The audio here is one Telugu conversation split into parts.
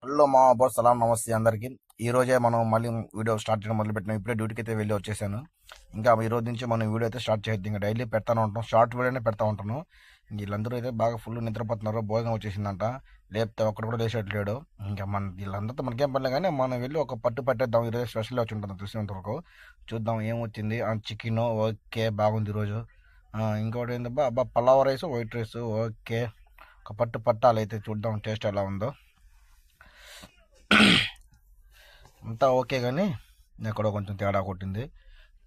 హలో మా బాస్ సలాం నమస్తే అందరికి. ఈ రోజే మనం మళ్ళీ వీడియో స్టార్ట్ చేయడం మొదలుపెట్టినాం. ఇప్పుడే డ్యూటీకి అయితే వెళ్ళి వచ్చేసాను. ఇంకా ఈ రోజు నుంచి మనం వీడియో అయితే స్టార్ట్ చేద్దాం. ఇంకా డైలీ పెడతానే ఉంటాం, షార్ట్ వీడియోనే పెడతా ఉంటాను. వీళ్ళందరూ అయితే బాగా ఫుల్ నిద్రపోతున్నారు. భోజనం వచ్చేసిందంట, లేపితే ఒక్కడు కూడా లేచేట్లేడు. ఇంకా మన వీళ్ళందరితో మనకేం పడలే, కానీ మనం వెళ్ళి ఒక పట్టు పట్టేద్దాం. ఈరోజు స్పెషల్ వచ్చి ఉంటుంది తెలిసినంత వరకు. చూద్దాం ఏమొచ్చింది. చికెన్ ఓకే బాగుంది ఈరోజు. ఇంకోటి ఏంటబ్బా అబ్బా pulao rice, white rice okay. ఒక పట్టు పట్టాలి అయితే, చూద్దాం టేస్ట్ ఎలా ఉందో. అంతా ఓకే, కానీ ఎక్కడో కొంచెం తేడా కొట్టింది.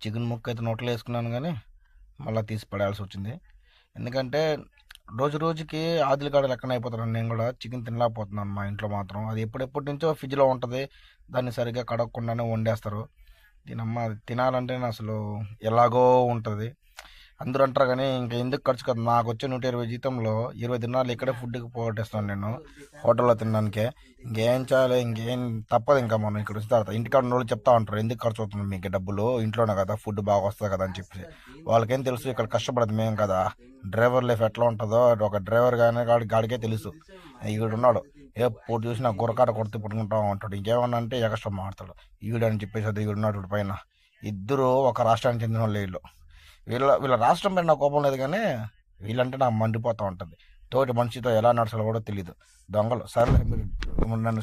చికెన్ ముక్క అయితే నోట్లో వేసుకున్నాను, కానీ మళ్ళీ తీసి పడేయాల్సి వచ్చింది. ఎందుకంటే రోజు రోజుకి ఆదిల కాడ లెక్కన అయిపోతున్నాను. నేను కూడా చికెన్ తినలేకపోతున్నాను. మా ఇంట్లో మాత్రం అది ఎప్పటి నుంచో ఫ్రిడ్జ్లో ఉంటుంది. దాన్ని సరిగ్గా కడగకుండానే వండేస్తారు. దీనమ్మ అది తినాలంటే అసలు ఎలాగో ఉంటుంది. అందరూ అంటారు, కానీ ఇంకా ఎందుకు ఖర్చు కదా. నాకు వచ్చే 120 జీతంలో 20 దినాలు ఇక్కడే ఫుడ్కి పోగొట్టేస్తాను నేను, హోటల్లో తినడానికే. ఇంకేం చేయాలి, ఇంకేం తప్పదు. ఇంకా మనం ఇక్కడ వచ్చిన తర్వాత ఇంటికాడ ఉన్న వాళ్ళు చెప్తా ఉంటారు, ఎందుకు ఖర్చు అవుతుంది మీకు డబ్బులు, ఇంట్లోనే కదా ఫుడ్ బాగా వస్తుంది కదా అని చెప్పి. వాళ్ళకేం తెలుసు ఇక్కడ కష్టపడదు మేము కదా. డ్రైవర్ లైఫ్ ఎట్లా ఉంటుందో ఒక డ్రైవర్ కానీ గాడికే తెలుసు. ఈడున్నాడు ఎప్పుడు చూసినా గురకాట కొడుతూ పుట్టుకుంటా ఉంటాడు. ఇంకేమన్నా అంటే ఎగస్ట్రా మాడతాడు ఈడని చెప్పేసి. అది ఈడున్నాడు పైన. ఇద్దరు ఒక రాష్ట్రానికి చెందిన వాళ్ళు వీళ్ళు. వీళ్ళ వీళ్ళ రాష్ట్రం పైన నాకు కోపం లేదు, కానీ వీళ్ళంటే నాకు మండిపోతూ ఉంటుంది. తోటి మనిషితో ఎలా నడచాలో కూడా తెలియదు. దొంగలు. సరే మీరు నన్ను